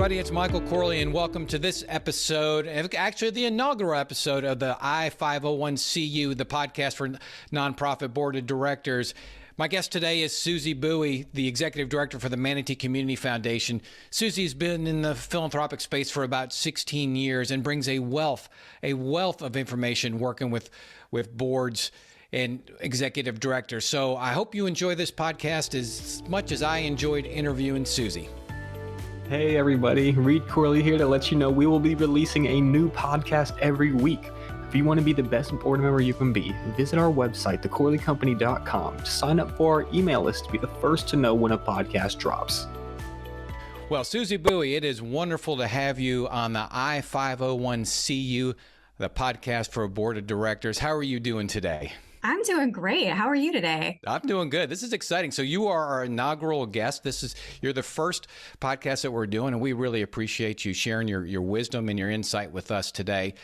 everybody. It's Michael Corley, and welcome to this episode, actually the inaugural episode of the I-501CU, the podcast for nonprofit board of directors. My guest today is Susie Bowie, the executive director for the Manatee Community Foundation. Susie's been in the philanthropic space for about 16 years and brings a wealth of information working with boards and executive directors. So I hope you enjoy this podcast as much as I enjoyed interviewing Susie. Hey everybody, Reed Corley here to let you know we will be releasing a new podcast every week. If you want to be the best board member you can be, visit our website, thecorleycompany.com, to sign up for our email list to be the first to know when a podcast drops. Well, Susie Bowie, it is wonderful to have you on the I-501CU, the podcast for a board of directors. How are you doing today? I'm doing great. How are you today? I'm doing good. This is exciting. So you are our inaugural guest. You're the first podcast that we're doing, and we really appreciate you sharing your wisdom and your insight with us today.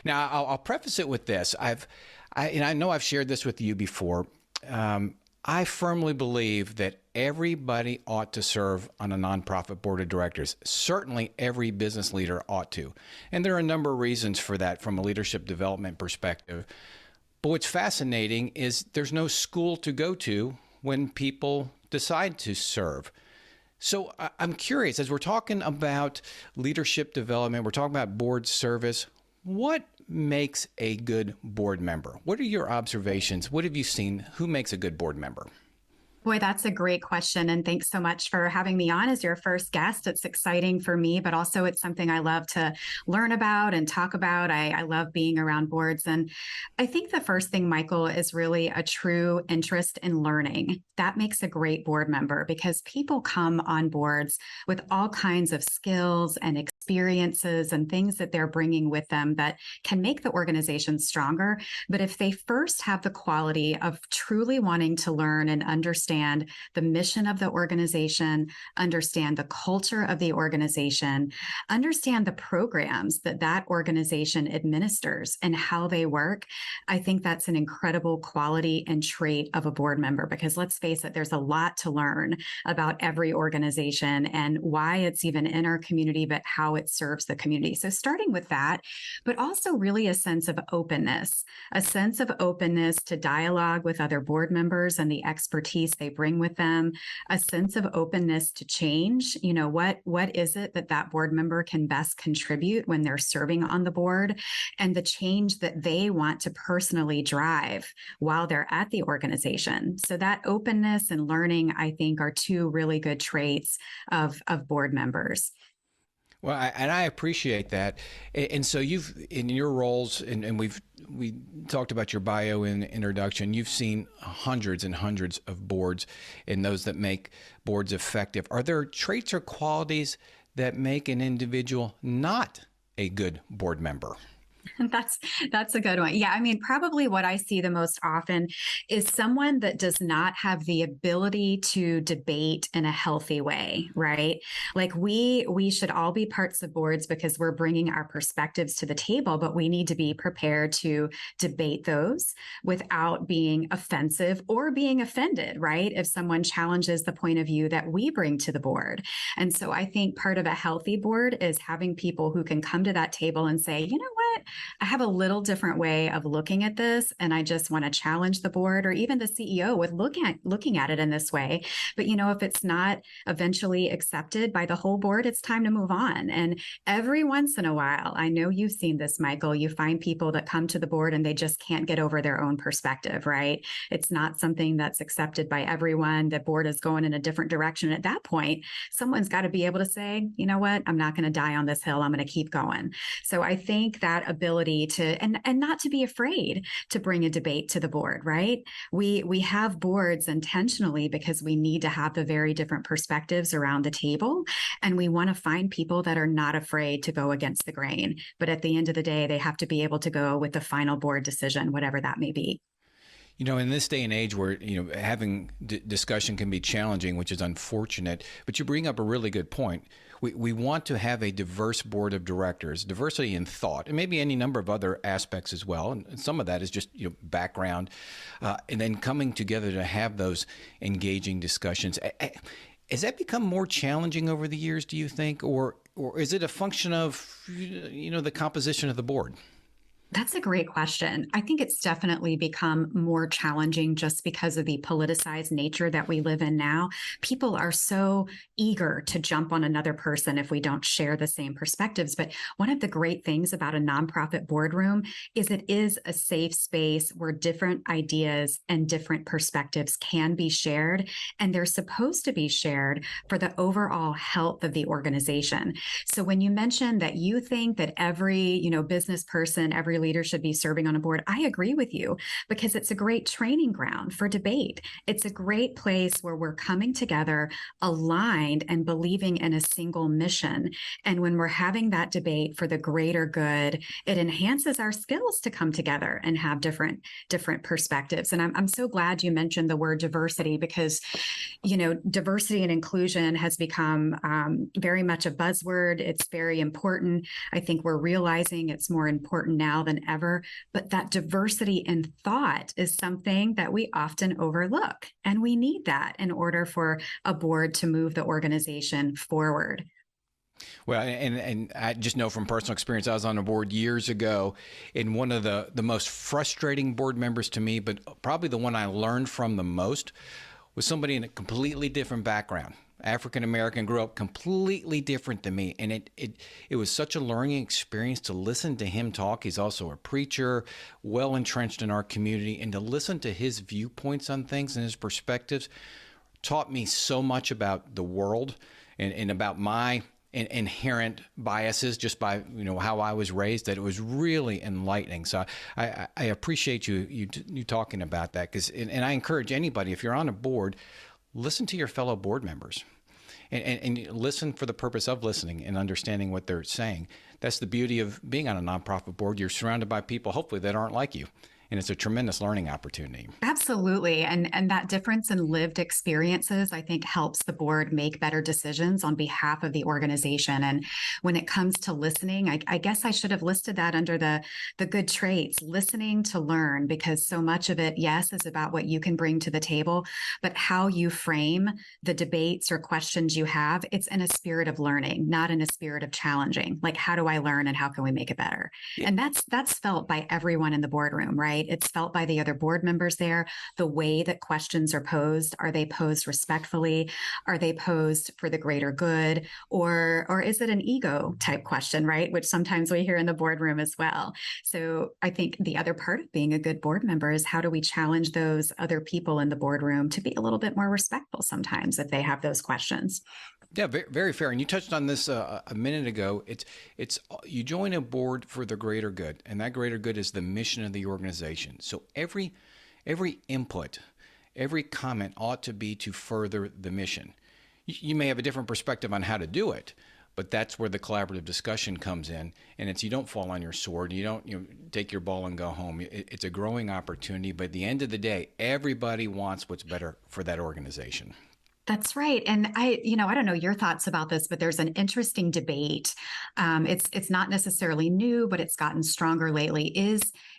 Now, I'll preface it with this. I know I've shared this with you before. I firmly believe that everybody ought to serve on a nonprofit board of directors. Certainly every business leader ought to. And there are a number of reasons for that from a leadership development perspective. But what's fascinating is there's no school to go to when people decide to serve. So I'm curious, as we're talking about leadership development, we're talking about board service, what makes a good board member? What are your observations? What have you seen? Who makes a good board member? Boy, that's a great question. And thanks so much for having me on as your first guest. It's exciting for me, but also it's something I love to learn about and talk about. I love being around boards. And I think the first thing, Michael, is really a true interest in learning. That makes a great board member because people come on boards with all kinds of skills and experiences and things that they're bringing with them that can make the organization stronger. But if they first have the quality of truly wanting to learn and understand the mission of the organization, understand the culture of the organization, understand the programs that organization administers and how they work, I think that's an incredible quality and trait of a board member, because let's face it, there's a lot to learn about every organization and why it's even in our community, but how it serves the community. So starting with that, but also really a sense of openness to dialogue with other board members and the expertise they bring with them, a sense of openness to change. You know, what is it that board member can best contribute when they're serving on the board, and the change that they want to personally drive while they're at the organization. So that openness and learning, I think, are two really good traits of board members. Well, I appreciate that. And so you've, in your roles, and we talked about your bio in the introduction, you've seen hundreds and hundreds of boards and those that make boards effective. Are there traits or qualities that make an individual not a good board member? That's a good one. Yeah, I mean, probably what I see the most often is someone that does not have the ability to debate in a healthy way, right? Like we should all be parts of boards because we're bringing our perspectives to the table, but we need to be prepared to debate those without being offensive or being offended, right? If someone challenges the point of view that we bring to the board. And so I think part of a healthy board is having people who can come to that table and say, you know what? I have a little different way of looking at this, and I just want to challenge the board or even the CEO with looking at it in this way. But, you know, if it's not eventually accepted by the whole board, it's time to move on. And every once in a while, I know you've seen this, Michael, you find people that come to the board and they just can't get over their own perspective, right? It's not something that's accepted by everyone. The board is going in a different direction. At that point, someone's got to be able to say, you know what, I'm not going to die on this hill. I'm going to keep going. So I think that ability to, and not to be afraid to bring a debate to the board, right? We have boards intentionally because we need to have the very different perspectives around the table. And we want to find people that are not afraid to go against the grain. But at the end of the day, they have to be able to go with the final board decision, whatever that may be. You know, in this day and age where, you know, having discussion can be challenging, which is unfortunate, but you bring up a really good point. We want to have a diverse board of directors, diversity in thought, and maybe any number of other aspects as well. And some of that is just, you know, background, and then coming together to have those engaging discussions. Has that become more challenging over the years, do you think? Or is it a function of, the composition of the board? That's a great question. I think it's definitely become more challenging just because of the politicized nature that we live in now. People are so eager to jump on another person if we don't share the same perspectives. But one of the great things about a nonprofit boardroom is it is a safe space where different ideas and different perspectives can be shared, and they're supposed to be shared for the overall health of the organization. So when you mentioned that you think that every, business person, every leader should be serving on a board, I agree with you, because it's a great training ground for debate. It's a great place where we're coming together aligned and believing in a single mission. And when we're having that debate for the greater good, it enhances our skills to come together and have different perspectives. And I'm so glad you mentioned the word diversity, because diversity and inclusion has become very much a buzzword. It's very important. I think we're realizing it's more important now than ever. But that diversity in thought is something that we often overlook. And we need that in order for a board to move the organization forward. Well, and I just know from personal experience, I was on a board years ago, and one of the most frustrating board members to me, but probably the one I learned from the most, was somebody in a completely different background. African American, grew up completely different than me. And it was such a learning experience to listen to him talk. He's also a preacher, well entrenched in our community, and to listen to his viewpoints on things and his perspectives taught me so much about the world and about my inherent biases just by how I was raised, that it was really enlightening. So I appreciate you talking about that, because and I encourage anybody, if you're on a board, listen to your fellow board members and listen for the purpose of listening and understanding what they're saying. That's the beauty of being on a nonprofit board. You're surrounded by people, hopefully, that aren't like you. And it's a tremendous learning opportunity. Absolutely. And that difference in lived experiences, I think, helps the board make better decisions on behalf of the organization. And when it comes to listening, I guess I should have listed that under the good traits, listening to learn, because so much of it, yes, is about what you can bring to the table, but how you frame the debates or questions you have, it's in a spirit of learning, not in a spirit of challenging. Like, how do I learn and how can we make it better? Yeah. And that's felt by everyone in the boardroom, right? It's felt by the other board members there. The way that questions are they posed respectfully? Are they posed for the greater good? Or is it an ego type question, right? Which sometimes we hear in the boardroom as well. So I think the other part of being a good board member is, how do we challenge those other people in the boardroom to be a little bit more respectful sometimes if they have those questions? Yeah, very, very fair. And you touched on this a minute ago. It's you join a board for the greater good, and that greater good is the mission of the organization. So every input, every comment ought to be to further the mission. You may have a different perspective on how to do it, but that's where the collaborative discussion comes in. And you don't fall on your sword. You don't take your ball and go home. It's a growing opportunity. But at the end of the day, everybody wants what's better for that organization. That's right. And I don't know your thoughts about this, but there's an interesting debate. It's not necessarily new, but it's gotten stronger lately.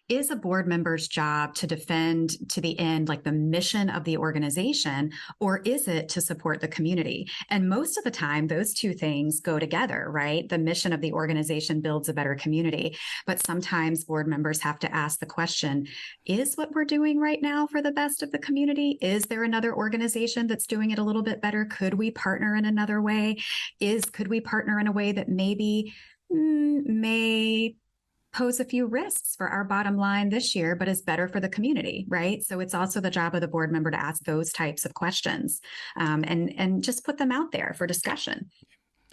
Is a board member's job to defend to the end, like the mission of the organization, or is it to support the community? And most of the time, those two things go together, right? The mission of the organization builds a better community. But sometimes board members have to ask the question, is what we're doing right now for the best of the community? Is there another organization that's doing it a little bit better? Could we partner in another way? Could we partner in a way that maybe may pose a few risks for our bottom line this year, but is better for the community, right? So it's also the job of the board member to ask those types of questions, and just put them out there for discussion.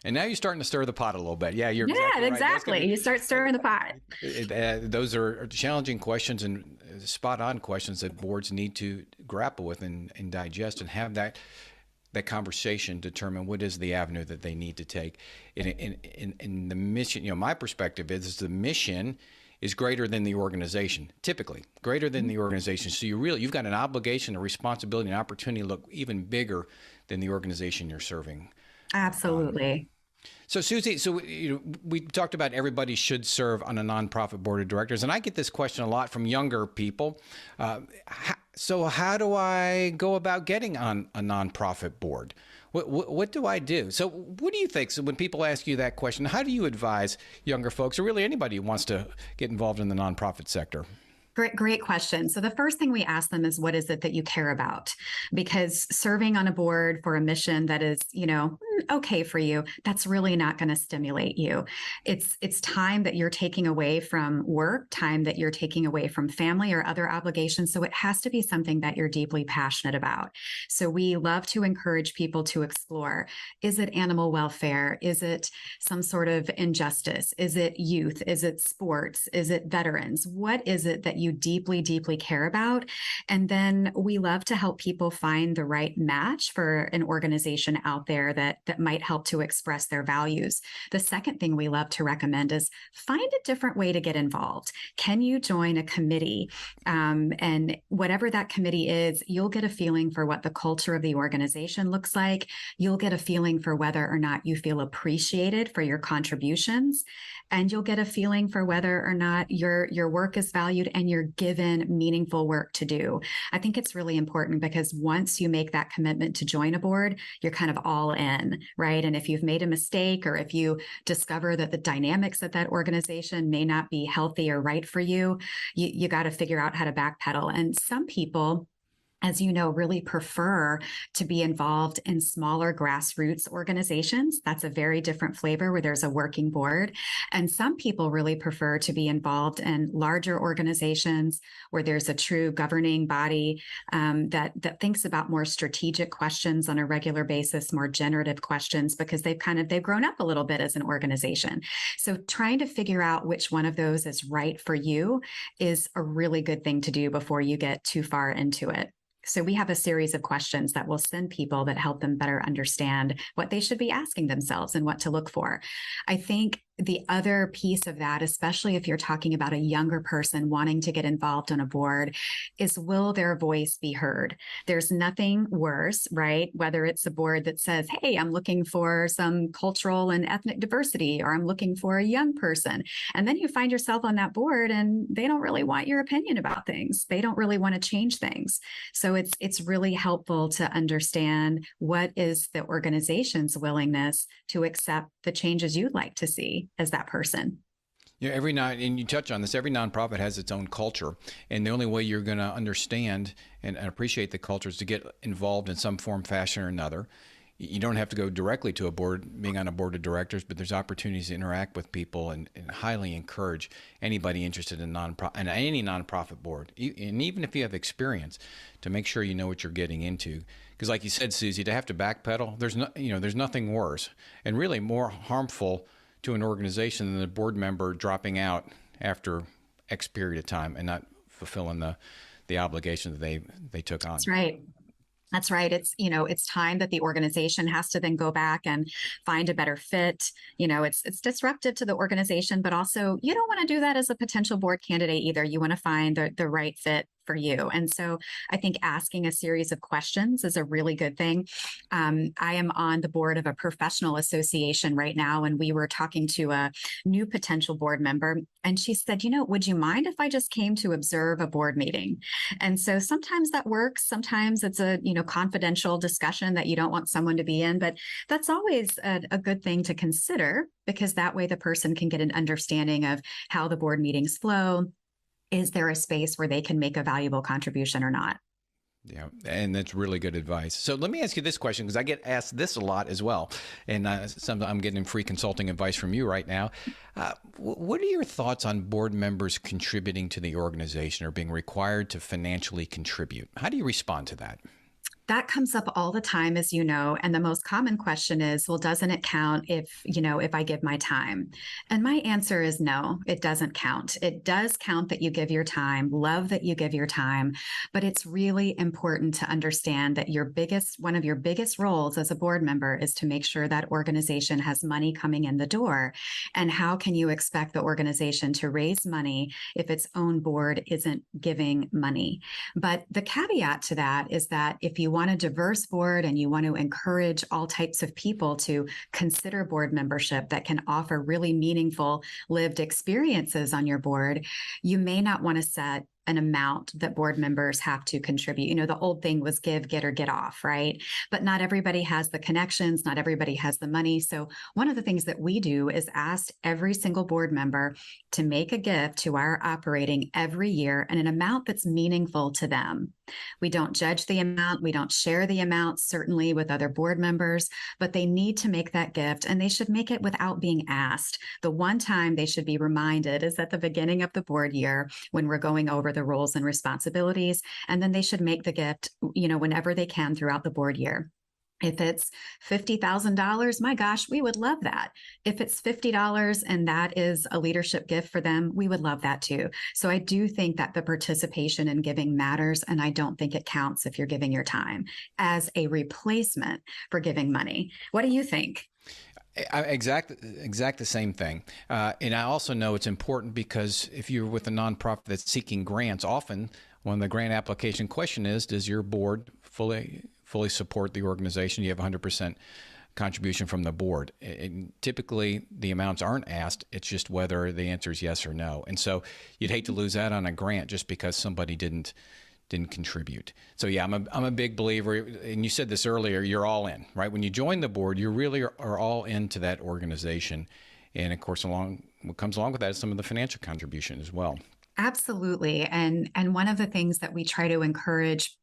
And now you're starting to stir the pot a little bit. Yeah, you're exactly. Right. You start stirring the pot. Those are challenging questions and spot on questions that boards need to grapple with and digest, and have that conversation determine what is the avenue that they need to take. In the mission, my perspective is the mission is greater than the organization, typically greater than the organization. So you've got an obligation, a responsibility, an opportunity to look even bigger than the organization you're serving. Absolutely. So Susie, we talked about everybody should serve on a nonprofit board of directors, and I get this question a lot from younger people. So how do I go about getting on a nonprofit board? What do I do? So what do you think? So when people ask you that question, how do you advise younger folks, or really anybody who wants to get involved in the nonprofit sector? Great question. So the first thing we ask them is, what is it that you care about? Because serving on a board for a mission that is, okay for you, that's really not going to stimulate you. It's time that you're taking away from work, time that you're taking away from family or other obligations. So it has to be something that you're deeply passionate about. So we love to encourage people to explore. Is it animal welfare? Is it some sort of injustice? Is it youth? Is it sports? Is it veterans? What is it that you deeply, deeply care about? And then we love to help people find the right match for an organization out there that might help to express their values. The second thing we love to recommend is find a different way to get involved. Can you join a committee? And whatever that committee is, you'll get a feeling for what the culture of the organization looks like. You'll get a feeling for whether or not you feel appreciated for your contributions. And you'll get a feeling for whether or not your work is valued and you're given meaningful work to do. I think it's really important because once you make that commitment to join a board, you're kind of all in, right? And if you've made a mistake, or if you discover that the dynamics at that organization may not be healthy or right for you, you got to figure out how to backpedal. And some people, as you know, really prefer to be involved in smaller grassroots organizations. That's a very different flavor where there's a working board. And some people really prefer to be involved in larger organizations where there's a true governing body that thinks about more strategic questions on a regular basis, more generative questions, because they've grown up a little bit as an organization. So trying to figure out which one of those is right for you is a really good thing to do before you get too far into it. So we have a series of questions that we'll send people that help them better understand what they should be asking themselves and what to look for. I think the other piece of that, especially if you're talking about a younger person wanting to get involved on a board, is will their voice be heard? There's nothing worse, right? Whether it's a board that says, hey, I'm looking for some cultural and ethnic diversity, or I'm looking for a young person. And then you find yourself on that board and they don't really want your opinion about things. They don't really want to change things. So it's really helpful to understand what is the organization's willingness to accept the changes you'd like to see as that person. Yeah, and you touch on this, every nonprofit has its own culture. And the only way you're going to understand and appreciate the culture is to get involved in some form, fashion, or another. You don't have to go directly to a board, being on a board of directors, but there's opportunities to interact with people and highly encourage anybody interested in any nonprofit board. And even if you have experience, to make sure you know what you're getting into. Because like you said, Susie, to have to backpedal, there's nothing worse and really more harmful to an organization than a board member dropping out after X period of time and not fulfilling the obligation that they took on. That's right. That's right. It's time that the organization has to then go back and find a better fit. It's disruptive to the organization, but also you don't want to do that as a potential board candidate either. You want to find the right fit for you. And so I think asking a series of questions is a really good thing. I am on the board of a professional association right now, and we were talking to a new potential board member, and she said, would you mind if I just came to observe a board meeting? And so sometimes that works. Sometimes it's a, confidential discussion that you don't want someone to be in, but that's always a good thing to consider, because that way the person can get an understanding of how the board meetings flow. Is there a space where they can make a valuable contribution or not? Yeah, and that's really good advice. So let me ask you this question, because I get asked this a lot as well, and I'm getting free consulting advice from you right now. What are your thoughts on board members contributing to the organization or being required to financially contribute? How do you respond to that? That comes up all the time, as you know. And the most common question is, well, doesn't it count if I give my time? And my answer is no, it doesn't count. It does count that you give your time, love that you give your time, but it's really important to understand that one of your biggest roles as a board member is to make sure that organization has money coming in the door. And how can you expect the organization to raise money if its own board isn't giving money? But the caveat to that is that if you want a diverse board and you want to encourage all types of people to consider board membership that can offer really meaningful lived experiences on your board, you may not want to set an amount that board members have to contribute. You know, the old thing was give, get, or get off, right? But not everybody has the connections, not everybody has the money. So one of the things that we do is ask every single board member to make a gift to our operating every year in an amount that's meaningful to them. We don't judge the amount, we don't share the amount, certainly with other board members, but they need to make that gift, and they should make it without being asked. The one time they should be reminded is at the beginning of the board year when we're going over the roles and responsibilities, and then they should make the gift, you know, whenever they can throughout the board year. If it's $50,000, my gosh, we would love that. If it's $50 and that is a leadership gift for them, we would love that too. So I do think that the participation in giving matters, and I don't think it counts if you're giving your time as a replacement for giving money. What do you think? Exact the same thing. And I also know it's important because if you're with a nonprofit that's seeking grants, often when the grant application question is, does your board fully support the organization? You have 100% contribution from the board. And typically the amounts aren't asked. It's just whether the answer is yes or no. And so you'd hate to lose that on a grant just because somebody didn't contribute. So yeah, I'm a big believer. And you said this earlier, you're all in, right? When you join the board, you really are all into that organization. And of course, what comes along with that is some of the financial contribution as well. Absolutely. And one of the things that we try to encourage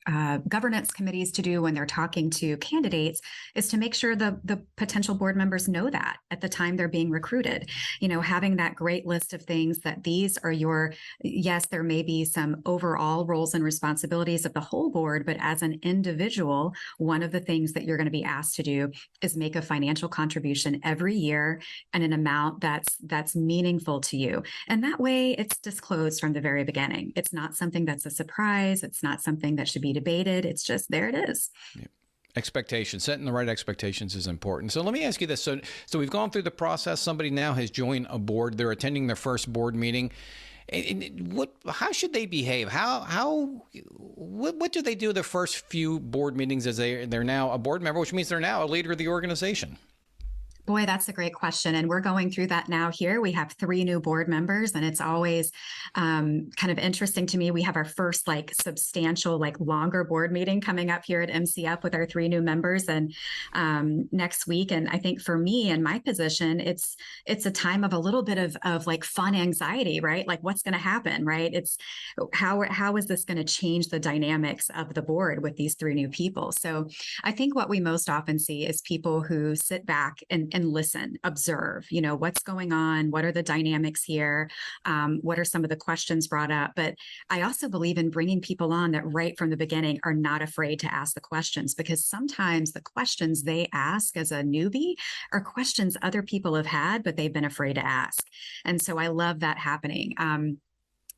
governance committees to do when they're talking to candidates is to make sure the potential board members know that at the time they're being recruited. You know, having that great list of things that these are yes, there may be some overall roles and responsibilities of the whole board, but as an individual, one of the things that you're going to be asked to do is make a financial contribution every year and an amount that's meaningful to you. And that way it's disclosed from the very beginning. It's not something that's a surprise. It's not something that should be debated. It's just there it is. Yep. Expectations, setting the right expectations is important. So let me ask you this. So we've gone through the process. Somebody now has joined a board. They're attending their first board meeting. And how should they behave? What do they do the first few board meetings as they're now a board member, which means they're now a leader of the organization? Boy, that's a great question. And we're going through that now here. We have 3 new board members, and it's always kind of interesting to me. We have our first substantial, longer board meeting coming up here at MCF with our 3 new members and next week. And I think for me and my position, it's a time of a little bit of fun anxiety, right? Like what's going to happen, right? It's how is this going to change the dynamics of the board with these 3 new people? So I think what we most often see is people who sit back and listen, observe, what's going on, what are the dynamics here, what are some of the questions brought up. But I also believe in bringing people on that right from the beginning are not afraid to ask the questions, because sometimes the questions they ask as a newbie are questions other people have had, but they've been afraid to ask. And so I love that happening.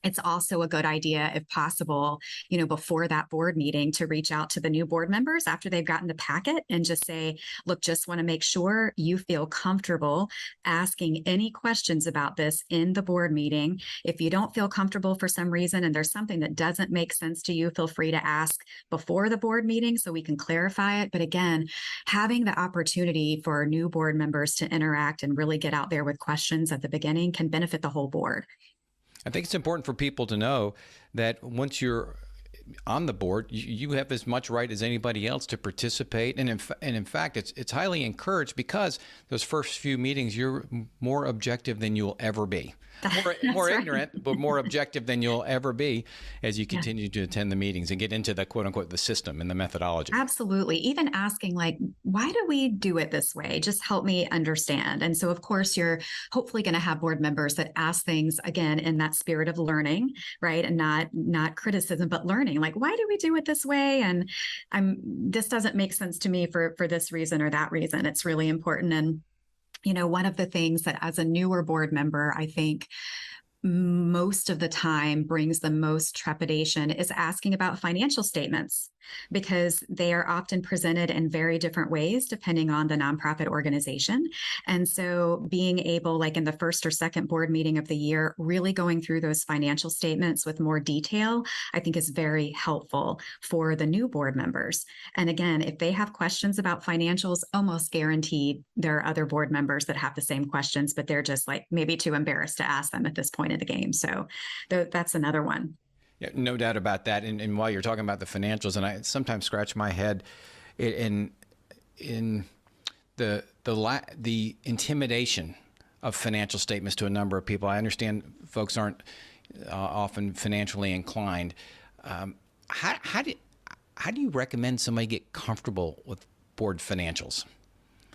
It's also a good idea, if possible, before that board meeting to reach out to the new board members after they've gotten the packet and just say, look, just want to make sure you feel comfortable asking any questions about this in the board meeting. If you don't feel comfortable for some reason and there's something that doesn't make sense to you, feel free to ask before the board meeting so we can clarify it. But again, having the opportunity for new board members to interact and really get out there with questions at the beginning can benefit the whole board. I think it's important for people to know that once you're on the board, you have as much right as anybody else to participate. And in fact, it's highly encouraged, because those first few meetings, you're more objective than you'll ever be. More ignorant, but more objective than you'll ever be as you continue to attend the meetings and get into the quote unquote the system and the methodology. Absolutely. Even asking why do we do it this way? Just help me understand. And so of course you're hopefully going to have board members that ask things again in that spirit of learning, right? And not criticism, but learning. Why do we do it this way? And this doesn't make sense to me for this reason or that reason. It's really important. And one of the things that as a newer board member, I think most of the time brings the most trepidation is asking about financial statements, because they are often presented in very different ways depending on the nonprofit organization. And so being able, in the first or second board meeting of the year, really going through those financial statements with more detail, I think is very helpful for the new board members. And again, if they have questions about financials, almost guaranteed there are other board members that have the same questions, but they're just maybe too embarrassed to ask them at this point of the game. So that's another one. Yeah, no doubt about that. And while you're talking about the financials, and I sometimes scratch my head in the intimidation of financial statements to a number of people. I understand folks aren't often financially inclined. How do you recommend somebody get comfortable with board financials?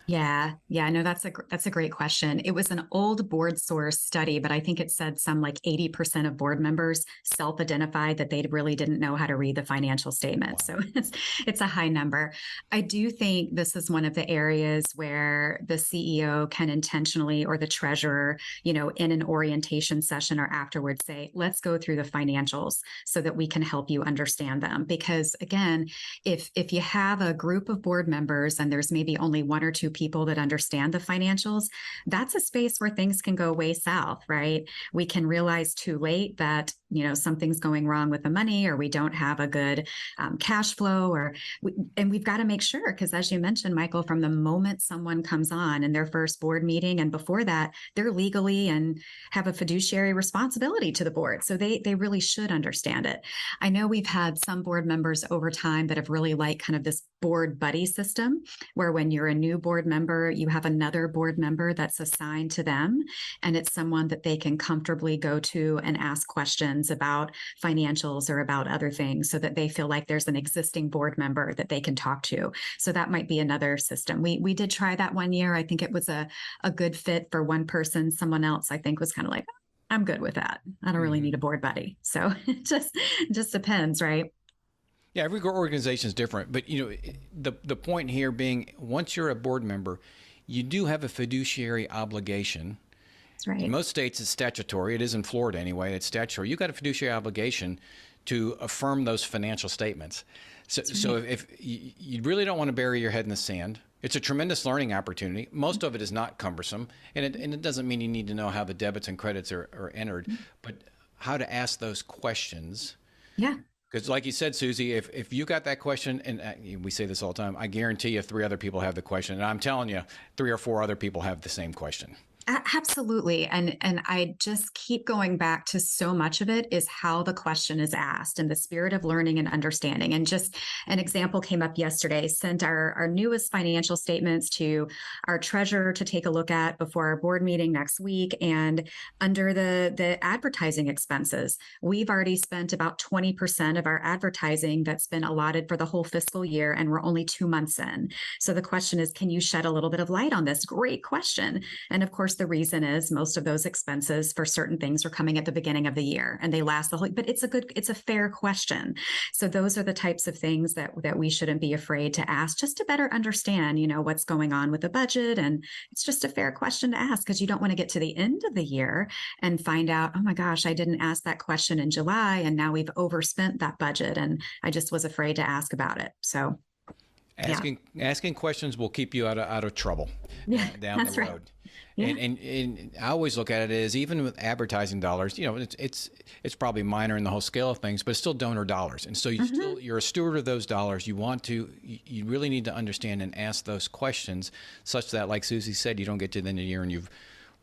Yeah, no, that's a great question. It was an old board source study, but I think it said some like 80% of board members self-identified that they really didn't know how to read the financial statement. Wow. So it's a high number. I do think this is one of the areas where the CEO can intentionally, or the treasurer, in an orientation session or afterwards, say, let's go through the financials so that we can help you understand them. Because again, if you have a group of board members and there's maybe only one or two people that understand the financials, that's a space where things can go way south, right? We can realize too late that, something's going wrong with the money, or we don't have a good cash flow, and we've got to make sure, because as you mentioned, Michael, from the moment someone comes on in their first board meeting and before that, they're legally and have a fiduciary responsibility to the board. So they really should understand it. I know we've had some board members over time that have really liked kind of this board buddy system, where when you're a new board member, you have another board member that's assigned to them, and it's someone that they can comfortably go to and ask questions about financials or about other things, so that they feel like there's an existing board member that they can talk to. So that might be another system. We did try that one year. I think it was a good fit for one person. Someone else, I think, was kind of like, I'm good with that. I don't really need a board buddy. So it just depends, right? Yeah, every organization is different, but the point here being, once you're a board member, you do have a fiduciary obligation. That's right. In most states, it's statutory. It is in Florida anyway. It's statutory. You've got a fiduciary obligation to affirm those financial statements. So if you really don't want to bury your head in the sand, it's a tremendous learning opportunity. Most of it is not cumbersome, and it doesn't mean you need to know how the debits and credits are entered, but how to ask those questions. Yeah. Because like you said, Susie, if you got that question, and we say this all the time, I guarantee you 3 other people have the question. And I'm telling you, 3 or 4 other people have the same question. Absolutely. And I just keep going back to, so much of it is how the question is asked, and the spirit of learning and understanding. And just an example came up yesterday: sent our newest financial statements to our treasurer to take a look at before our board meeting next week. And under the advertising expenses, we've already spent about 20% of our advertising that's been allotted for the whole fiscal year, and we're only 2 months in. So the question is, can you shed a little bit of light on this? Great question. And of course, the reason is most of those expenses for certain things are coming at the beginning of the year, and they last the whole, but it's a fair question. So those are the types of things that we shouldn't be afraid to ask, just to better understand, what's going on with the budget. And it's just a fair question to ask, because you don't want to get to the end of the year and find out, oh my gosh, I didn't ask that question in July, and now we've overspent that budget, and I just was afraid to ask about it. So asking questions will keep you out of trouble down the road. Right. Yeah. And I always look at it as, even with advertising dollars, it's probably minor in the whole scale of things, but it's still donor dollars. And so you're a steward of those dollars. You really need to understand and ask those questions, such that, like Susie said, you don't get to the end of the year and you've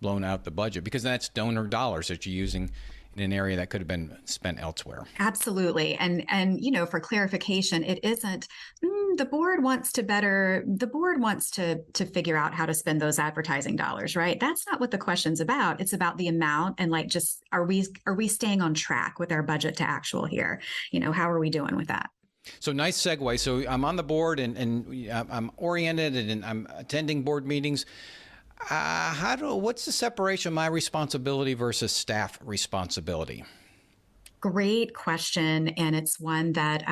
blown out the budget, because that's donor dollars that you're using in an area that could have been spent elsewhere. Absolutely. And for clarification, it isn't the board wants to figure out how to spend those advertising dollars, right? That's not what the question's about. It's about the amount, and like, just are we staying on track with our budget to actual here? How are we doing with that? So nice segue. So I'm on the board, and I'm oriented, and I'm attending board meetings. What's the separation of my responsibility versus staff responsibility? Great question. And it's one that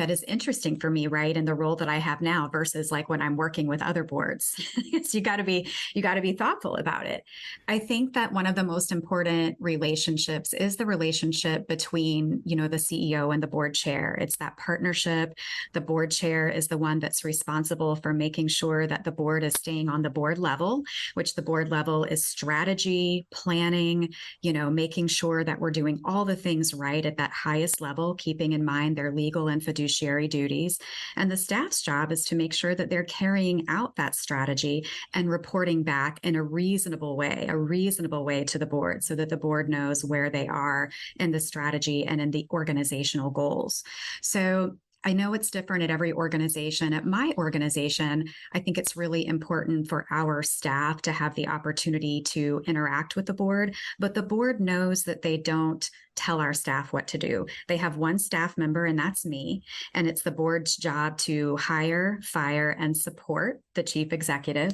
is interesting for me, right? In the role that I have now versus like when I'm working with other boards. So you got to be thoughtful about it. I think that one of the most important relationships is the relationship between, the CEO and the board chair. It's that partnership. The board chair is the one that's responsible for making sure that the board is staying on the board level, which the board level is strategy, planning, making sure that we're doing all the things right right, at that highest level, keeping in mind their legal and fiduciary duties. And the staff's job is to make sure that they're carrying out that strategy and reporting back in a reasonable way to the board so that the board knows where they are in the strategy and in the organizational goals. So I know it's different at every organization. At my organization, I think it's really important for our staff to have the opportunity to interact with the board, but the board knows that they don't tell our staff what to do. They have one staff member, and that's me, and it's the board's job to hire, fire, and support the chief executive.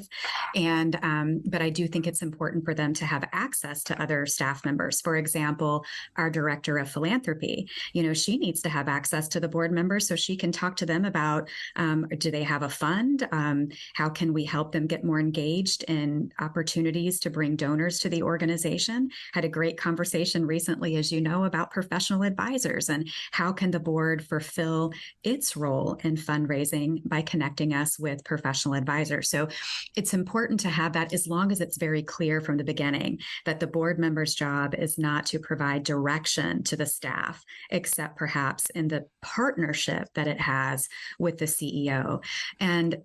And but I do think it's important for them to have access to other staff members. For example, our director of philanthropy, she needs to have access to the board members so she can talk to them about, do they have a fund? How can we help them get more engaged in opportunities to bring donors to the organization? Had a great conversation recently, as you know, about professional advisors and how can the board fulfill its role in fundraising by connecting us with professional advisors. So it's important to have that, as long as it's very clear from the beginning that the board member's job is not to provide direction to the staff, except perhaps in the partnership that it has with the CEO. And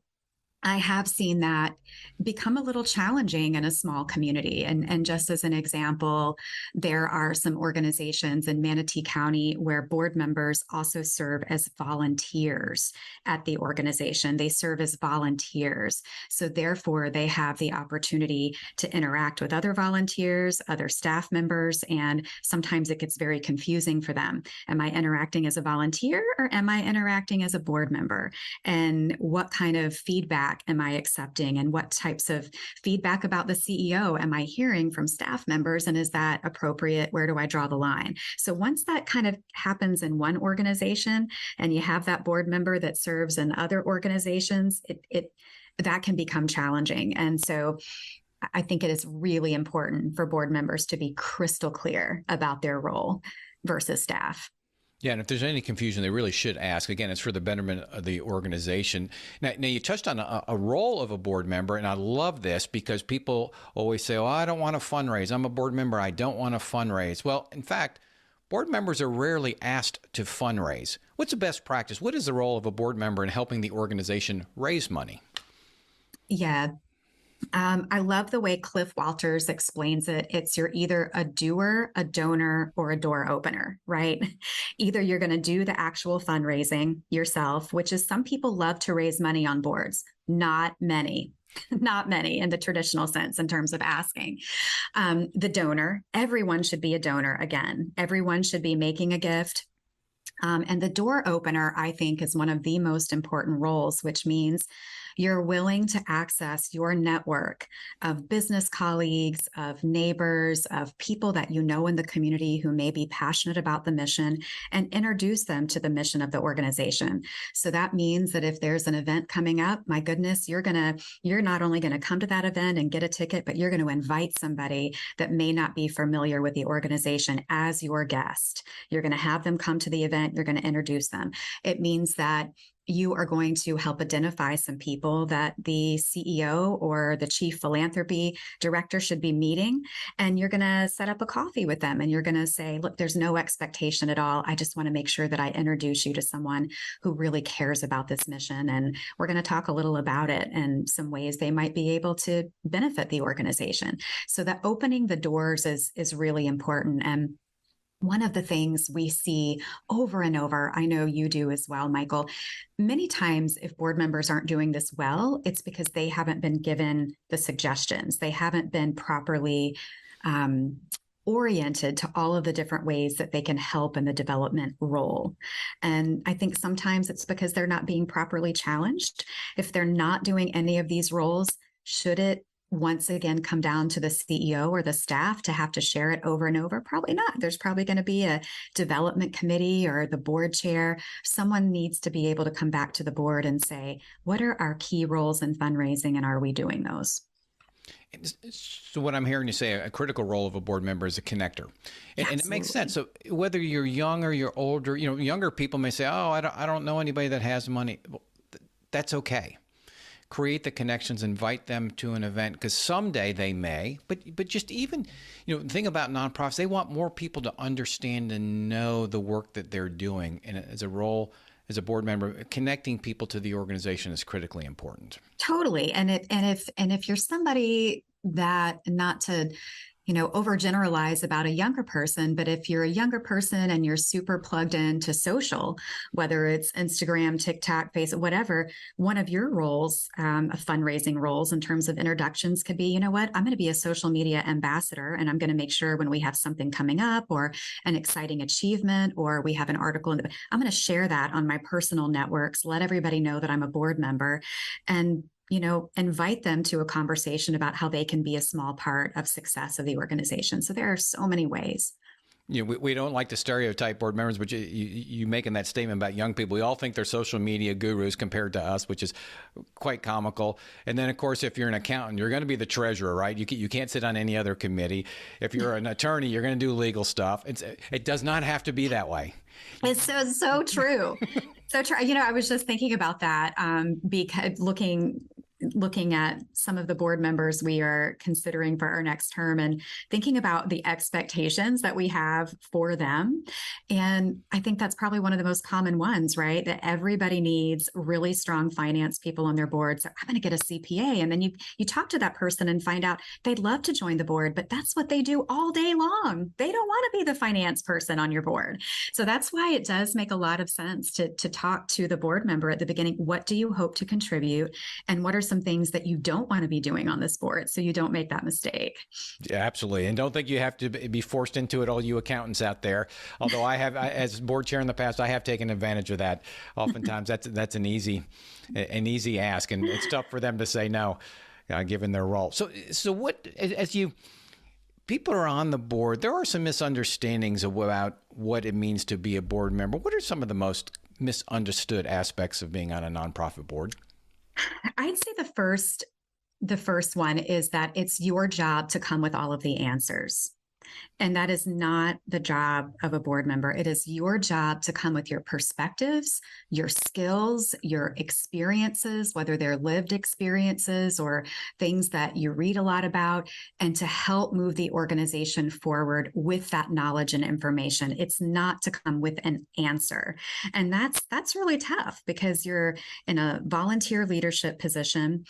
I have seen that become a little challenging in a small community. And just as an example, there are some organizations in Manatee County where board members also serve as volunteers at the organization. They serve as volunteers. So therefore, they have the opportunity to interact with other volunteers, other staff members, and sometimes it gets very confusing for them. Am I interacting as a volunteer or am I interacting as a board member? And what kind of feedback am I accepting, and what types of feedback about the CEO am I hearing from staff members, and is that appropriate? Where do I draw the line? So once that kind of happens in one organization and you have that board member that serves in other organizations, that can become challenging. And so I think it is really important for board members to be crystal clear about their role versus staff. Yeah, and if there's any confusion, they really should ask. Again, it's for the betterment of the organization. Now you touched on a role of a board member, and I love this because people always say, oh, I don't want to fundraise. I'm a board member. I don't want to fundraise. Well, in fact, board members are rarely asked to fundraise. What's the best practice? What is the role of a board member in helping the organization raise money? Yeah. I love the way Cliff Walters explains it. You're either a doer, a donor, or a door opener, right? Either you're going to do the actual fundraising yourself, which is, some people love to raise money on boards. Not many in the traditional sense in terms of asking. The donor, everyone should be a donor again. Everyone should be making a gift. And the door opener, I think, is one of the most important roles, which means you're willing to access your network of business colleagues, of neighbors, of people that you know in the community who may be passionate about the mission, and introduce them to the mission of the organization. So that means that if there's an event coming up, my goodness, you're not only going to come to that event and get a ticket, but you're going to invite somebody that may not be familiar with the organization as your guest. You're going to have them come to the event. You're going to introduce them. It means that you are going to help identify some people that the CEO or the chief philanthropy director should be meeting. And you're going to set up a coffee with them. And you're going to say, look, there's no expectation at all. I just want to make sure that I introduce you to someone who really cares about this mission. And we're going to talk a little about it and some ways they might be able to benefit the organization. So that opening the doors is really important. And one of the things we see over and over, I know you do as well, Michael, many times if board members aren't doing this well, it's because they haven't been given the suggestions. They haven't been properly oriented to all of the different ways that they can help in the development role. And I think sometimes it's because they're not being properly challenged. If they're not doing any of these roles, should it once again come down to the CEO or the staff to have to share it over and over? Probably not. There's probably going to be a development committee or the board chair. Someone needs to be able to come back to the board and say, what are our key roles in fundraising, and are we doing those? So what I'm hearing you say, a critical role of a board member is a connector. And it makes sense. So whether you're young or you're older, younger people may say, oh, I don't know anybody that has money. Well, that's okay. create the connections, invite them to an event, because someday they may, but just even, the thing about nonprofits, they want more people to understand and know the work that they're doing. And as a role, as a board member, connecting people to the organization is critically important. Totally. And if you're somebody that, not to overgeneralize about a younger person, but if you're a younger person and you're super plugged into social, whether it's Instagram, TikTok, Facebook, whatever, one of your roles, of fundraising roles in terms of introductions could be, you know what, I'm going to be a social media ambassador, and I'm going to make sure when we have something coming up or an exciting achievement, or we have an article, I'm going to share that on my personal networks, let everybody know that I'm a board member, and invite them to a conversation about how they can be a small part of success of the organization. So there are so many ways. We don't like to stereotype board members, but you making that statement about young people, we all think they're social media gurus compared to us, which is quite comical. And then, of course, if you're an accountant, you're going to be the treasurer, right? You can't sit on any other committee. If you're an attorney, you're going to do legal stuff. It does not have to be that way. It's so true. So true. I was just thinking about that, because looking at some of the board members we are considering for our next term and thinking about the expectations that we have for them. And I think that's probably one of the most common ones, right? That everybody needs really strong finance people on their board. So I'm going to get a CPA. And then you talk to that person and find out they'd love to join the board, but that's what they do all day long. They don't want to be the finance person on your board. So that's why it does make a lot of sense to talk to the board member at the beginning. What do you hope to contribute? And what are some things that you don't want to be doing on this board so you don't make that mistake? Yeah, absolutely. And don't think you have to be forced into it, all you accountants out there. Although as board chair in the past, I have taken advantage of that. Oftentimes that's an easy ask, and it's tough for them to say no, given their role. So what, as people are on the board, there are some misunderstandings about what it means to be a board member. What are some of the most misunderstood aspects of being on a nonprofit board? I'd say the first one is that it's your job to come with all of the answers. And that is not the job of a board member. It is your job to come with your perspectives, your skills, your experiences, whether they're lived experiences or things that you read a lot about, and to help move the organization forward with that knowledge and information. It's not to come with an answer. And that's really tough because you're in a volunteer leadership position.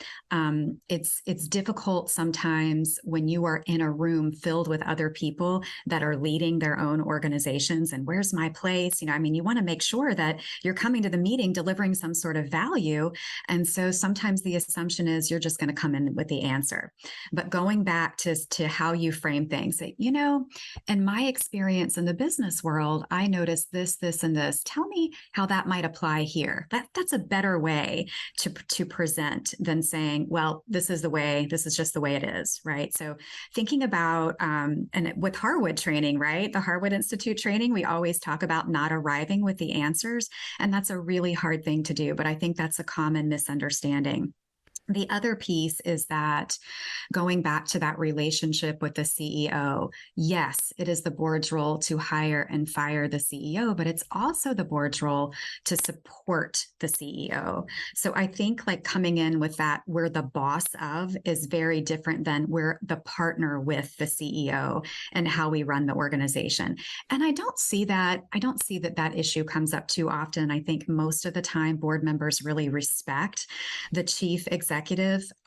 It's difficult sometimes when you are in a room filled with other people that are leading their own organizations, and where's my place? You want to make sure that you're coming to the meeting delivering some sort of value. And so sometimes the assumption is you're just going to come in with the answer. But going back to how you frame things, that, in my experience in the business world, I noticed this, and this. Tell me how that might apply here. That's a better way to present than saying, well, this is just the way it is, right? So thinking about, and with Harwood training, right? The Harwood Institute training, we always talk about not arriving with the answers. And that's a really hard thing to do, but I think that's a common misunderstanding. The other piece is that going back to that relationship with the CEO, yes, it is the board's role to hire and fire the CEO, but it's also the board's role to support the CEO. So I think coming in with that, we're the boss of, is very different than we're the partner with the CEO and how we run the organization. And I don't see that issue comes up too often. I think most of the time board members really respect the chief executive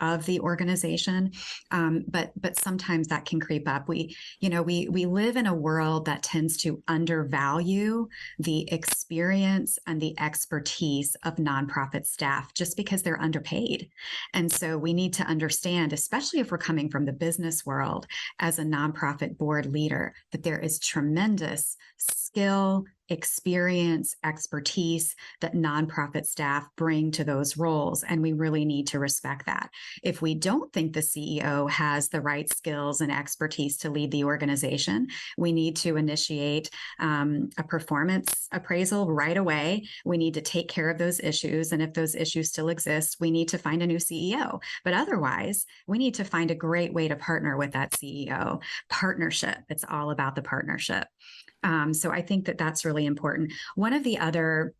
of the organization. But sometimes that can creep up. We live in a world that tends to undervalue the experience and the expertise of nonprofit staff just because they're underpaid. And so we need to understand, especially if we're coming from the business world as a nonprofit board leader, that there is tremendous skill, experience, expertise that nonprofit staff bring to those roles. And we really need to respect that. If we don't think the CEO has the right skills and expertise to lead the organization, we need to initiate a performance appraisal right away. We need to take care of those issues. And if those issues still exist, we need to find a new CEO. But otherwise, we need to find a great way to partner with that CEO. Partnership. It's all about the partnership. So I think that that's really important. One of the other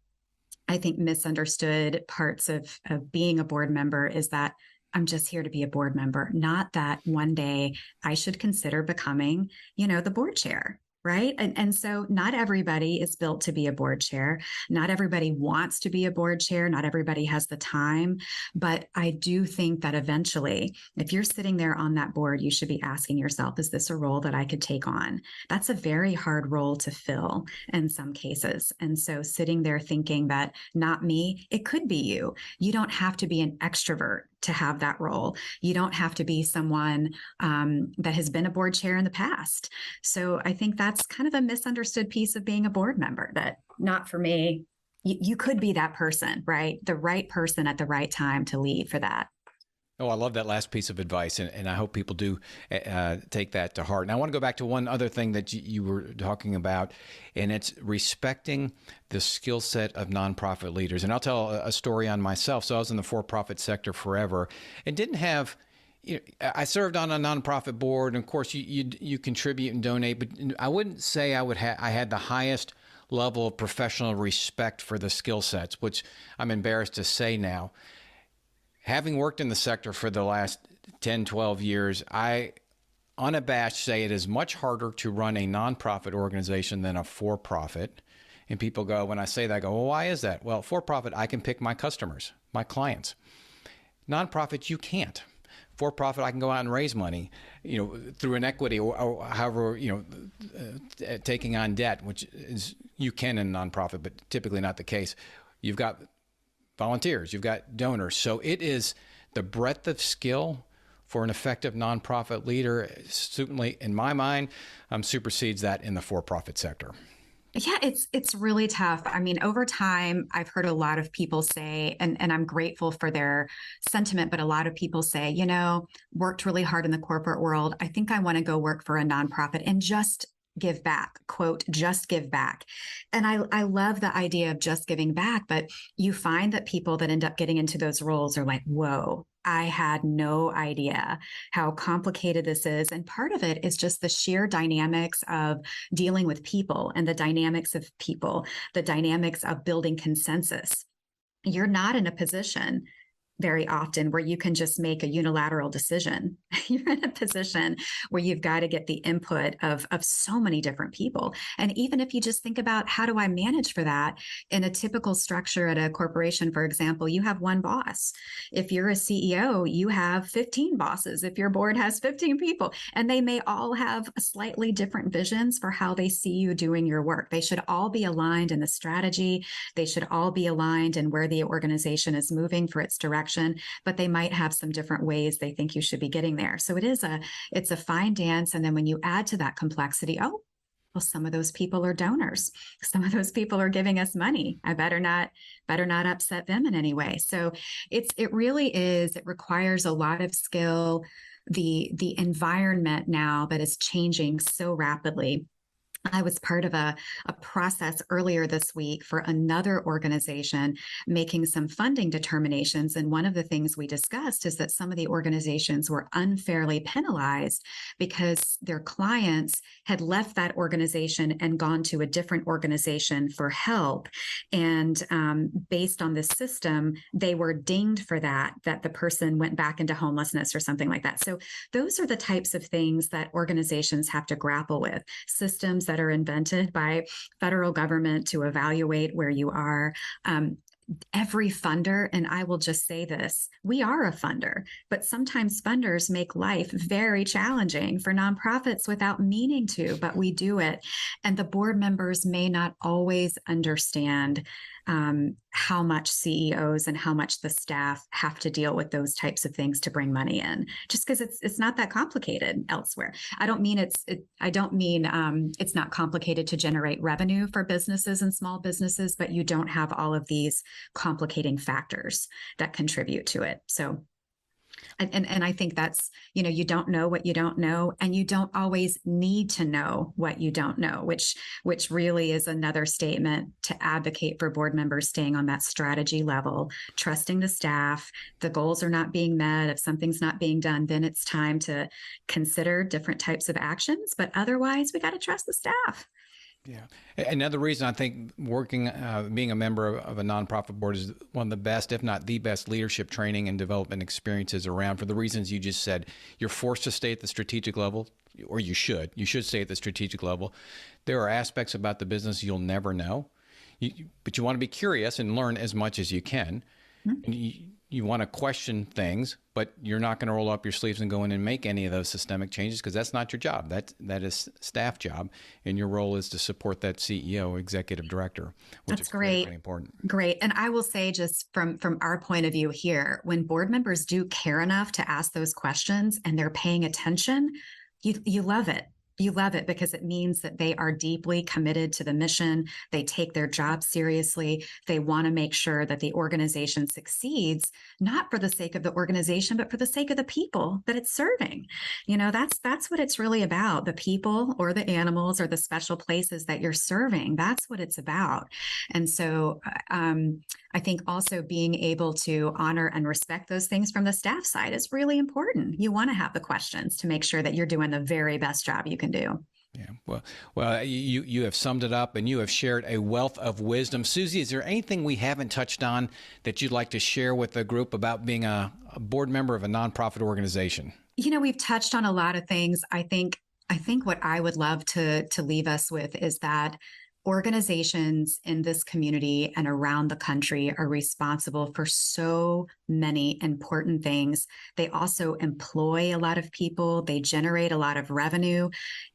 I think misunderstood parts of being a board member is that I'm just here to be a board member, not that one day I should consider becoming, the board chair. Right. And so not everybody is built to be a board chair. Not everybody wants to be a board chair. Not everybody has the time. But I do think that eventually, if you're sitting there on that board, you should be asking yourself, is this a role that I could take on? That's a very hard role to fill in some cases. And so sitting there thinking that not me, it could be you. You don't have to be an extrovert to have that role. You don't have to be someone that has been a board chair in the past. So I think that's kind of a misunderstood piece of being a board member, that not for me. You could be that person, right? The right person at the right time to lead for that. Oh, I love that last piece of advice, and I hope people do take that to heart. And I want to go back to one other thing that you were talking about, and it's respecting the skill set of nonprofit leaders. And I'll tell a story on myself. So I was in the for-profit sector forever and didn't have, I served on a nonprofit board, and of course you contribute and donate, but I wouldn't say I had the highest level of professional respect for the skill sets, which I'm embarrassed to say now. Having worked in the sector for the last 10, 12 years, I unabashed say it is much harder to run a nonprofit organization than a for-profit. And people go, when I say that, I go, well, why is that? Well, for-profit, I can pick my customers, my clients. Nonprofit, you can't. For-profit, I can go out and raise money, through an equity or however, taking on debt, which is you can in a nonprofit, but typically not the case. You've got volunteers, you've got donors. So it is the breadth of skill for an effective nonprofit leader, certainly in my mind, supersedes that in the for-profit sector. Yeah, it's really tough. I mean, over time, I've heard a lot of people say, and I'm grateful for their sentiment, but a lot of people say, worked really hard in the corporate world. I think I want to go work for a nonprofit and just give back, quote, just give back. And I love the idea of just giving back, but you find that people that end up getting into those roles are like, whoa, I had no idea how complicated this is. And part of it is just the sheer dynamics of dealing with people and the dynamics of people, the dynamics of building consensus. You're not in a position very often where you can just make a unilateral decision. You're in a position where you've got to get the input of so many different people. And even if you just think about how do I manage for that in a typical structure at a corporation, for example, you have one boss. If you're a CEO, you have 15 bosses. If your board has 15 people, and they may all have slightly different visions for how they see you doing your work. They should all be aligned in the strategy. They should all be aligned in where the organization is moving for its direction. But they might have some different ways they think you should be getting there. So it's a fine dance. And then when you add to that complexity, oh, well, some of those people are donors. Some of those people are giving us money. I better not upset them in any way. So it really is, it requires a lot of skill. The environment now that is changing so rapidly. I was part of a process earlier this week for another organization making some funding determinations. And one of the things we discussed is that some of the organizations were unfairly penalized because their clients had left that organization and gone to a different organization for help. And based on the system, they were dinged for that the person went back into homelessness or something like that. So those are the types of things that organizations have to grapple with. Systems that are invented by federal government to evaluate where you are. Every funder, and I will just say this, we are a funder, but sometimes funders make life very challenging for nonprofits without meaning to, but we do it. And the board members may not always understand how much CEOs and how much the staff have to deal with those types of things to bring money in, just because it's not that complicated elsewhere. I don't mean it's not complicated to generate revenue for businesses and small businesses, but you don't have all of these complicating factors that contribute to it. So and I think that's, you don't know what you don't know, and you don't always need to know what you don't know, which really is another statement to advocate for board members staying on that strategy level, trusting the staff. The goals are not being met. If something's not being done, then it's time to consider different types of actions. But otherwise, we got to trust the staff. Yeah. Another reason I think being a member of a nonprofit board is one of the best, if not the best, leadership training and development experiences around, for the reasons you just said. You're forced to stay at the strategic level, or you should stay at the strategic level. There are aspects about the business you'll never know, but you want to be curious and learn as much as you can. And you want to question things, but you're not going to roll up your sleeves and go in and make any of those systemic changes, because that's not your job. That is staff job, and your role is to support that CEO, executive director, which That's is great. critically important. Great. And I will say, just from our point of view here, when board members do care enough to ask those questions and they're paying attention, you love it. You love it because it means that they are deeply committed to the mission. They take their job seriously. They want to make sure that the organization succeeds, not for the sake of the organization, but for the sake of the people that it's serving. That's what it's really about. The people or the animals or the special places that you're serving. That's what it's about. And so I think also being able to honor and respect those things from the staff side is really important. You want to have the questions to make sure that you're doing the very best job you can do. Yeah. Well, you have summed it up, and you have shared a wealth of wisdom. Susie, is there anything we haven't touched on that you'd like to share with the group about being a board member of a nonprofit organization? We've touched on a lot of things. I think what I would love to leave us with is that organizations in this community and around the country are responsible for so many important things. They also employ a lot of people. They generate a lot of revenue.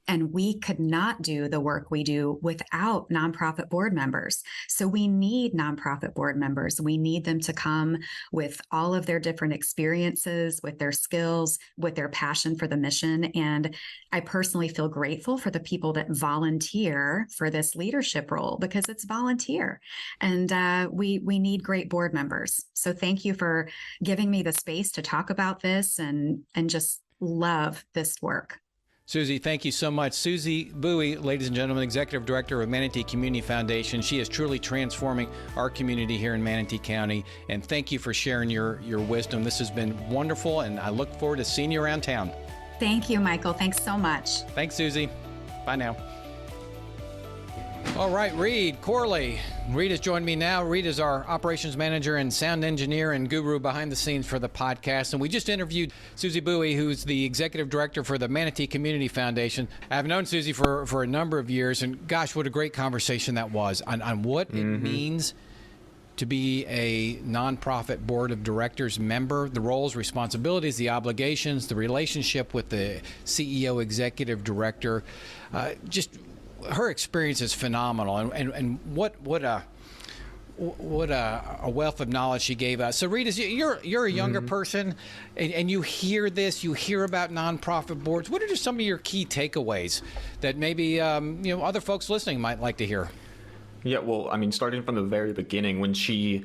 And we could not do the work we do without nonprofit board members. So we need nonprofit board members. We need them to come with all of their different experiences, with their skills, with their passion for the mission. And I personally feel grateful for the people that volunteer for this leadership role, because it's volunteer. And we need great board members. So thank you for giving me the space to talk about this and just love this work. Susie, thank you so much. Susie Bowie, ladies and gentlemen, Executive Director of Manatee Community Foundation. She is truly transforming our community here in Manatee County. And thank you for sharing your wisdom. This has been wonderful, and I look forward to seeing you around town. Thank you, Michael. Thanks so much. Thanks, Susie. Bye now. All right, Reed Corley. Reed has joined me now. Reed is our operations manager and sound engineer and guru behind the scenes for the podcast. And we just interviewed Susie Bowie, who's the executive director for the Manatee Community Foundation. I've known Susie for a number of years, and gosh, what a great conversation that was on what it means to be a nonprofit board of directors member, the roles, responsibilities, the obligations, the relationship with the CEO, executive director. Just her experience is phenomenal, and what a wealth of knowledge she gave us. So, Reed, you're a younger person, and you hear this, you hear about nonprofit boards. What are just some of your key takeaways that maybe other folks listening might like to hear? Yeah, well, I mean, starting from the very beginning, when she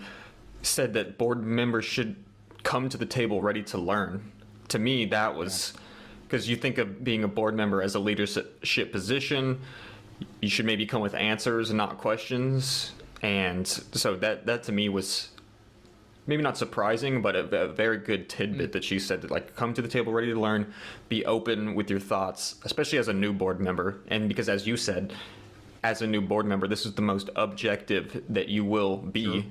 said that board members should come to the table ready to learn, to me, that was because you think of being a board member as a leadership position. You should maybe come with answers and not questions. And so that to me was maybe not surprising, but a very good tidbit that she said, that, like, come to the table ready to learn, be open with your thoughts, especially as a new board member. And because, as you said, as a new board member, this is the most objective that you will be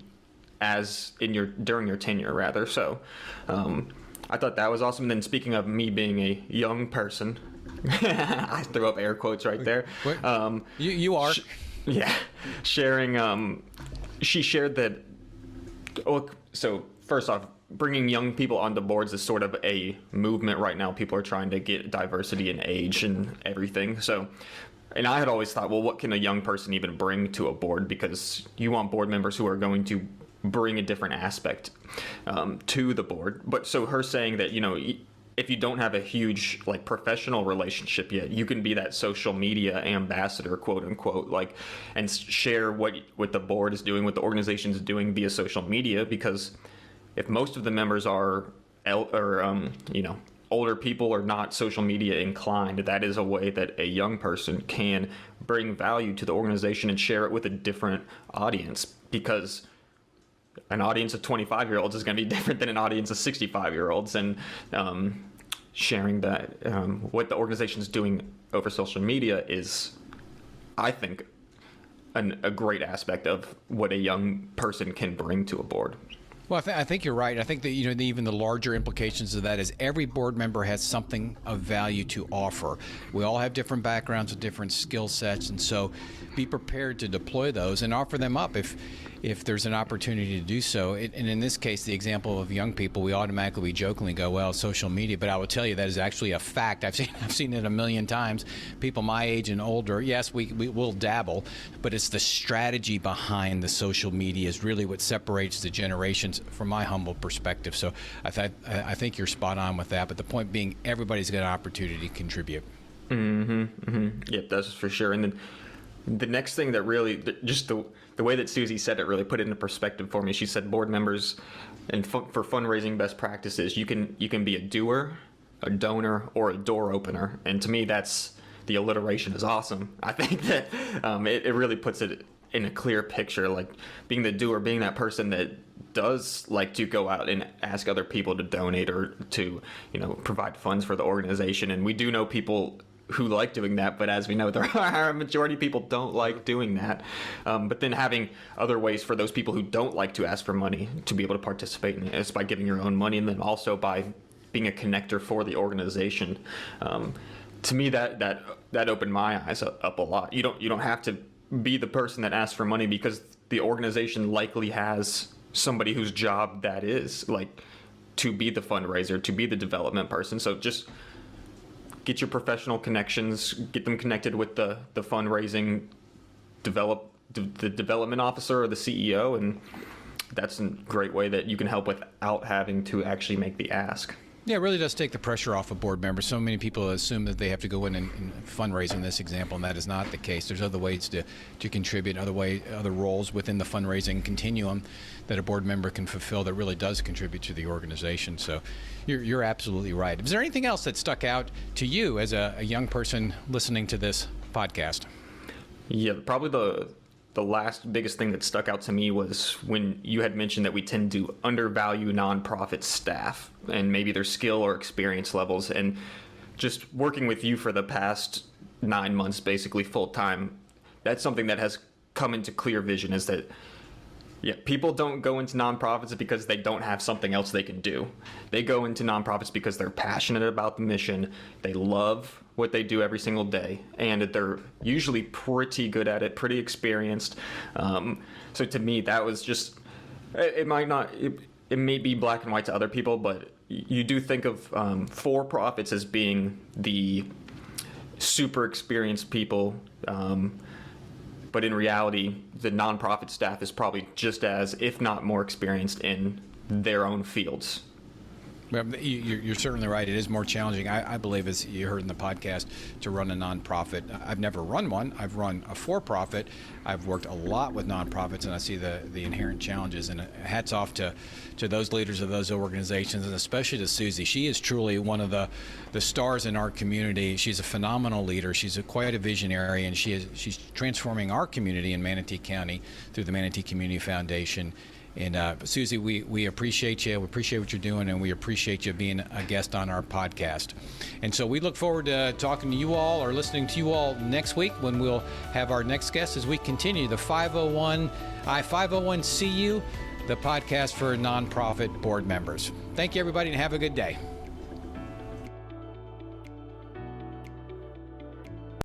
during your tenure, rather. So I thought that was awesome. And then, speaking of me being a young person, I threw up air quotes right there. You are. Sharing, she shared that, so first off, bringing young people onto boards is sort of a movement right now. People are trying to get diversity in age and everything. So, and I had always thought, well, what can a young person even bring to a board? Because you want board members who are going to bring a different aspect to the board. But so her saying that, if you don't have a huge professional relationship yet, you can be that social media ambassador, quote unquote, and share what the board is doing, what the organization is doing via social media. Because if most of the members are older people or not social media inclined, that is a way that a young person can bring value to the organization and share it with a different audience. Because an audience of 25-year-olds is going to be different than an audience of 65-year-olds, and sharing that what the organization is doing over social media is, I think, a great aspect of what a young person can bring to a board. Well, I think you're right. I think that even the larger implications of that is every board member has something of value to offer. We all have different backgrounds with different skill sets, and so be prepared to deploy those and offer them up if there's an opportunity to do so. And in this case, the example of young people, we automatically jokingly go, well, social media, but I will tell you that is actually a fact. I've seen it a million times. People my age and older, yes, we will dabble, but it's the strategy behind the social media is really what separates the generations from my humble perspective. So I think you're spot on with that, but the point being everybody's got an opportunity to contribute. Yep, that's for sure. And then the next thing that really, just the way that Susie said it really put it into perspective for me. She said board members and for fundraising best practices, you can be a doer, a donor, or a door opener. And to me, that's the alliteration is awesome. I think that it really puts it in a clear picture, like being the doer, being that person that does like to go out and ask other people to donate or to, provide funds for the organization. And we do know people who like doing that, but as we know, there are a majority of people don't like doing that. But then having other ways for those people who don't like to ask for money to be able to participate in it is by giving your own money, and then also by being a connector for the organization. To me, that opened my eyes up a lot. You don't have to be the person that asks for money, because the organization likely has somebody whose job that is, like, to be the fundraiser, to be the development person. So just get your professional connections, get them connected with the fundraising, develop the development officer or the CEO, and that's a great way that you can help without having to actually make the ask. Yeah, it really does take the pressure off of board members. So many people assume that they have to go in and fundraise in this example, and that is not the case. There's other ways to contribute, other roles within the fundraising continuum that a board member can fulfill that really does contribute to the organization. So you're absolutely right. Is there anything else that stuck out to you as a young person listening to this podcast? Yeah, probably the last biggest thing that stuck out to me was when you had mentioned that we tend to undervalue nonprofit staff and maybe their skill or experience levels. And just working with you for the past 9 months, basically full time, that's something that has come into clear vision, is that people don't go into nonprofits because they don't have something else they can do. They go into nonprofits because they're passionate about the mission. They love what they do every single day, and they're usually pretty good at it, pretty experienced. So to me, that was just, it may be black and white to other people, but you do think of for-profits as being the super experienced people, but in reality, the nonprofit staff is probably just as, if not more experienced in their own fields. You're certainly right. It is more challenging, I believe, as you heard in the podcast, to run a nonprofit. I've never run one. I've run a for-profit. I've worked a lot with nonprofits, and I see the inherent challenges. And hats off to those leaders of those organizations, and especially to Susie. She is truly one of the stars in our community. She's a phenomenal leader. She's quite a visionary, and she's transforming our community in Manatee County through the Manatee Community Foundation. And Susie, we appreciate you. We appreciate what you're doing, and we appreciate you being a guest on our podcast. And so we look forward to talking to you all or listening to you all next week when we'll have our next guest as we continue the 501CU, the podcast for nonprofit board members. Thank you, everybody, and have a good day.